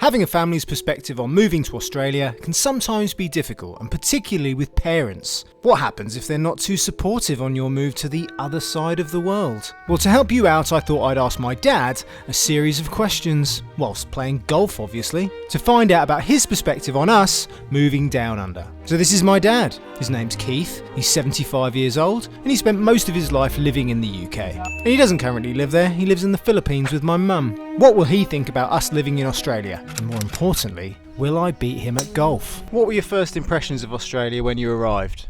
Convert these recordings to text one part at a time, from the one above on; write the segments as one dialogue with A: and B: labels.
A: Having a family's perspective on moving to Australia can sometimes be difficult, and particularly with parents. What happens if they're not too supportive on your move to the other side of the world? Well, to help you out, I thought I'd ask my dad a series of questions, whilst playing golf obviously, to find out about his perspective on us moving down under. So this is my dad. His name's Keith, he's 75 years old, and he spent most of his life living in the UK. And he doesn't currently live there, he lives in the Philippines with my mum. What will he think about us living in Australia? And more importantly, will I beat him at golf? What were your first impressions of Australia when you arrived?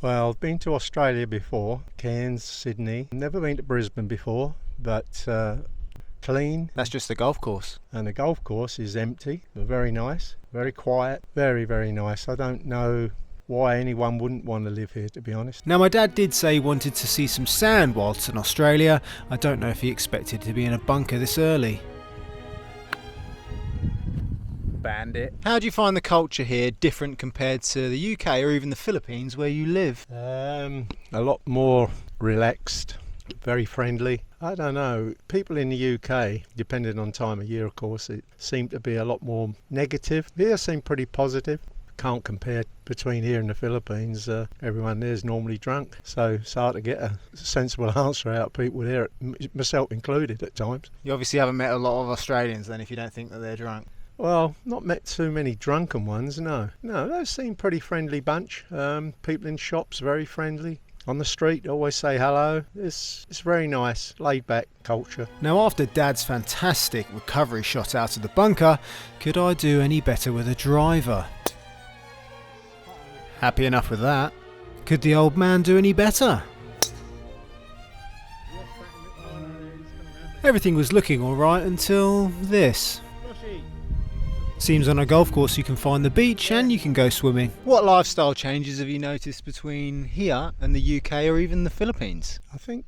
B: Well, I've been to Australia before, Cairns, Sydney. Never been to Brisbane before, but clean.
A: That's just the golf course.
B: And the golf course is empty, but very nice, very quiet, very, very nice. I don't know why anyone wouldn't want to live here, to be honest.
A: Now, my dad did say he wanted to see some sand whilst in Australia. I don't know if he expected to be in a bunker this early. Bandit. How do you find the culture here different compared to the UK or even the Philippines where you live?
B: A lot more relaxed, very friendly. I don't know, people in the UK, depending on time of year of course, it seemed to be a lot more negative. Here seem pretty positive. Can't compare between here and the Philippines. Everyone there is normally drunk, so it's hard to get a sensible answer out of people there, myself included at times.
A: You obviously haven't met a lot of Australians then if you don't think that they're drunk.
B: Well, not met too many drunken ones, no. No, they seem pretty friendly bunch. People in shops, very friendly. On the street, always say hello. It's very nice, laid back culture.
A: Now, after Dad's fantastic recovery shot out of the bunker, could I do any better with a driver? Happy enough with that. Could the old man do any better? Everything was looking alright until this. Seems on a golf course you can find the beach and you can go swimming. What lifestyle changes have you noticed between here and the UK or even the Philippines?
B: I think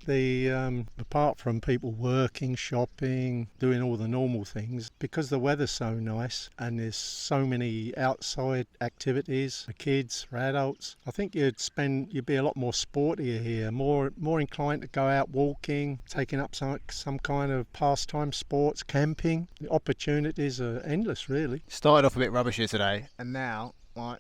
B: apart from people working, shopping, doing all the normal things, because the weather's so nice and there's so many outside activities for kids, for adults, I think you'd be a lot more sportier here, more inclined to go out walking, taking up some kind of pastime sports, camping. The opportunities are endless, really.
A: Started off a bit rubbish here today, and now, like...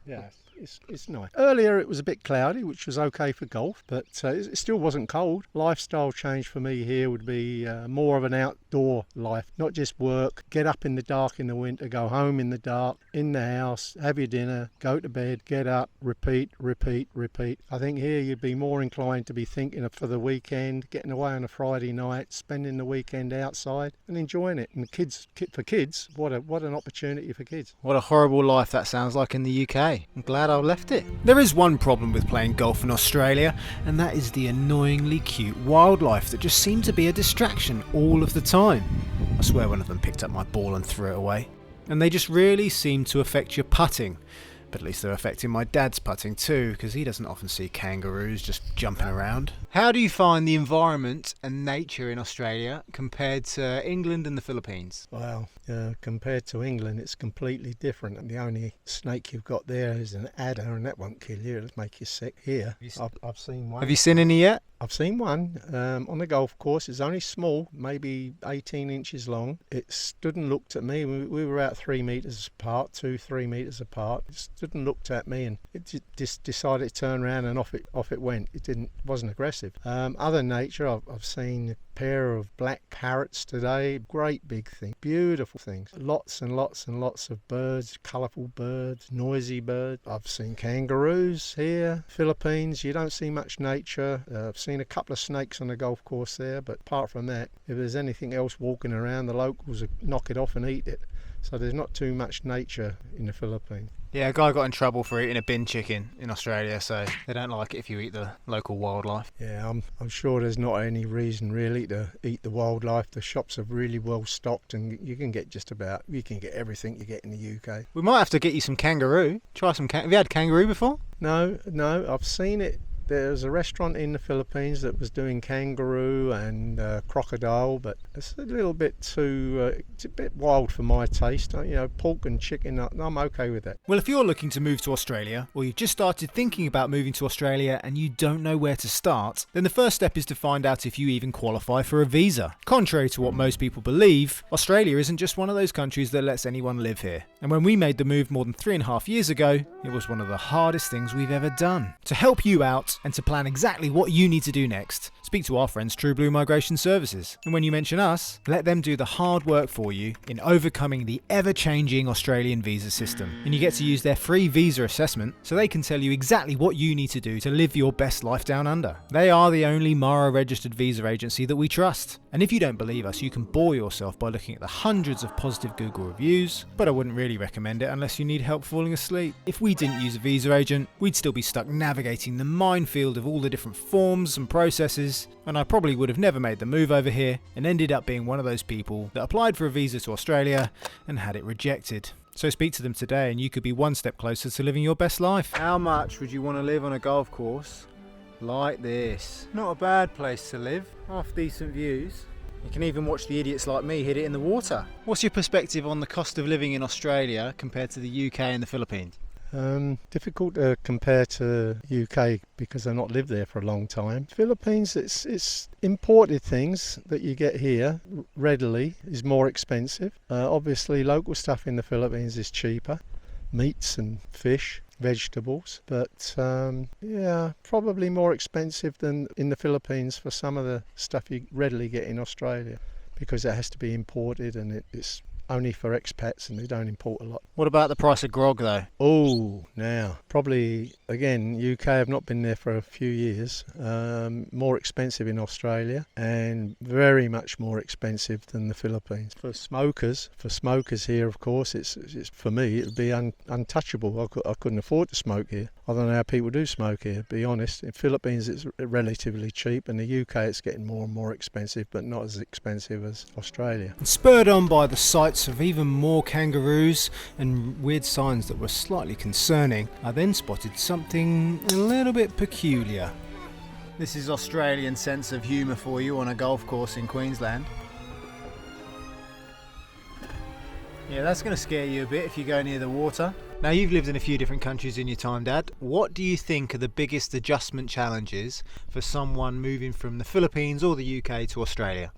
B: Yeah, it's nice. Earlier it was a bit cloudy, which was okay for golf, but it still wasn't cold. Lifestyle change for me here would be more of an outdoor life, not just work. Get up in the dark in the winter, go home in the dark, in the house, have your dinner, go to bed, get up, repeat, repeat, repeat. I think here you'd be more inclined to be thinking of for the weekend, getting away on a Friday night, spending the weekend outside and enjoying it. And for kids, what an opportunity for kids.
A: What a horrible life that sounds like in the UK. I'm glad I left it. There is one problem with playing golf in Australia, and that is the annoyingly cute wildlife that just seem to be a distraction all of the time. I swear one of them picked up my ball and threw it away. And they just really seem to affect your putting. But at least they're affecting my dad's putting too, because he doesn't often see kangaroos just jumping around. How do you find the environment and nature in Australia compared to England and the Philippines?
B: Well, compared to England, it's completely different. And the only snake you've got there is an adder, and that won't kill you. It'll make you sick. Here, I've seen one.
A: Have you seen any yet?
B: I've seen one on the golf course. It's only small, maybe 18 inches long. It stood and looked at me. We were about 3 metres apart, 2-3 metres apart. It stood and looked at me, and it just decided to turn around, and off it went. It wasn't aggressive. Other nature, I've seen a pair of black parrots today. Great big thing, beautiful things. Lots and lots and lots of birds, colourful birds, noisy birds. I've seen kangaroos here. Philippines, you don't see much nature. I've seen a couple of snakes on the golf course there, but apart from that, if there's anything else walking around, the locals knock it off and eat it. So there's not too much nature in the Philippines.
A: Yeah, a guy got in trouble for eating a bin chicken in Australia, so they don't like it if you eat the local wildlife.
B: Yeah, I'm sure there's not any reason really to eat the wildlife. The shops are really well stocked, and you can get everything you get in the UK.
A: We might have to get you some kangaroo. Try some have you had kangaroo before?
B: No, I've seen it There was a restaurant in the Philippines that was doing kangaroo and crocodile, but it's a little bit too, it's a bit wild for my taste. You know, pork and chicken, I'm okay with that.
A: Well, if you're looking to move to Australia, or you've just started thinking about moving to Australia and you don't know where to start, then the first step is to find out if you even qualify for a visa. Contrary to what most people believe, Australia isn't just one of those countries that lets anyone live here. And when we made the move more than 3.5 years ago, it was one of the hardest things we've ever done. To help you out and to plan exactly what you need to do next, speak to our friends True Blue Migration Services. And when you mention us, let them do the hard work for you in overcoming the ever-changing Australian visa system. And you get to use their free visa assessment so they can tell you exactly what you need to do to live your best life down under. They are the only MARA registered visa agency that we trust. And if you don't believe us, you can bore yourself by looking at the hundreds of positive Google reviews, but I wouldn't really recommend it unless you need help falling asleep. If we didn't use a visa agent, we'd still be stuck navigating the minefield of all the different forms and processes, and I probably would have never made the move over here and ended up being one of those people that applied for a visa to Australia and had it rejected. So speak to them today and you could be one step closer to living your best life. How much would you want to live on a golf course like this? Not a bad place to live, half decent views. You can even watch the idiots like me hit it in the water. What's your perspective on the cost of living in Australia compared to the UK and the Philippines?
B: Difficult to compare to UK because I've not lived there for a long time. Philippines, it's imported things that you get here readily is more expensive. Obviously local stuff in the Philippines is cheaper, meats and fish, vegetables, but yeah, probably more expensive than in the Philippines for some of the stuff you readily get in Australia because it has to be imported and it's only for expats and they don't import a lot.
A: What about the price of grog though?
B: Oh, now, probably, again, UK, I've not been there for a few years, more expensive in Australia and very much more expensive than the Philippines. For smokers here, of course, it's for me, it would be untouchable. I couldn't afford to smoke here. I don't know how people do smoke here, to be honest. In Philippines, it's relatively cheap. In the UK, it's getting more and more expensive, but not as expensive as Australia.
A: And spurred on by the sights of even more kangaroos and weird signs that were slightly concerning, I then spotted something a little bit peculiar. This is Australian sense of humour for you on a golf course in Queensland. Yeah, that's going to scare you a bit if you go near the water. Now, you've lived in a few different countries in your time, Dad. What do you think are the biggest adjustment challenges for someone moving from the Philippines or the UK to Australia?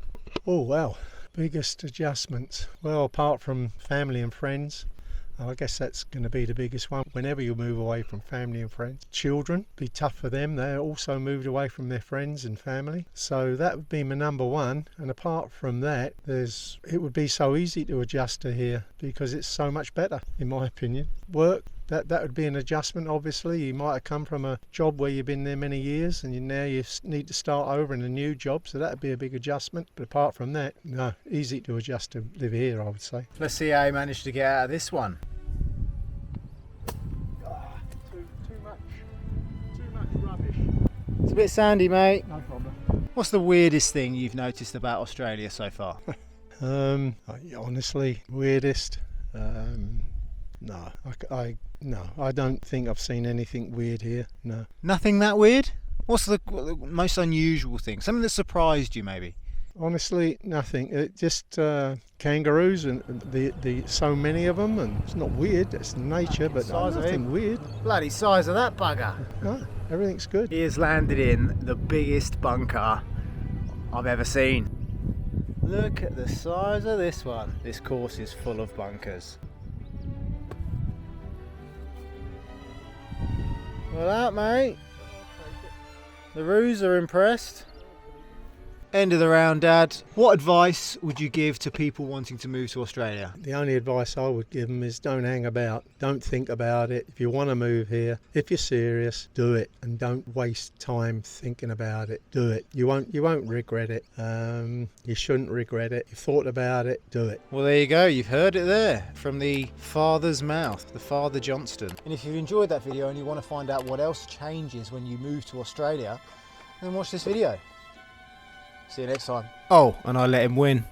B: Oh, wow. Biggest adjustments? Well, apart from family and friends, I guess that's going to be the biggest one. Whenever you move away from family and friends, children, be tough for them. They're also moved away from their friends and family. So that would be my number one. And apart from that, it would be so easy to adjust to here because it's so much better, in my opinion. Work, that would be an adjustment, obviously. You might have come from a job where you've been there many years and now you need to start over in a new job, so that would be a big adjustment. But apart from that, no, easy to adjust to live here, I would say.
A: Let's see how you managed to get out of this one.
B: Too much rubbish.
A: It's a bit sandy, mate.
B: No problem.
A: What's the weirdest thing you've noticed about Australia so far?
B: Honestly, weirdest? No, I don't think I've seen anything weird here. No.
A: Nothing that weird? What's the most unusual thing? Something that surprised you, maybe?
B: Honestly, nothing. Just kangaroos and the so many of them, and it's not weird. It's nature, but nothing weird.
A: Bloody size of that bugger!
B: No, everything's good.
A: He has landed in the biggest bunker I've ever seen. Look at the size of this one. This course is full of bunkers. Well out, mate. The roos are impressed. End of the round, Dad. What advice would you give to people wanting to move to Australia?
B: The only advice I would give them is don't hang about. Don't think about it. If you want to move here, if you're serious, do it, and don't waste time thinking about it. Do it. You won't regret it. You shouldn't regret it. You've thought about it. Do it.
A: Well, there you go. You've heard it there from the father's mouth, the Father Johnston. And if you've enjoyed that video and you want to find out what else changes when you move to Australia, then watch this video. See you next time. Oh, and I let him win.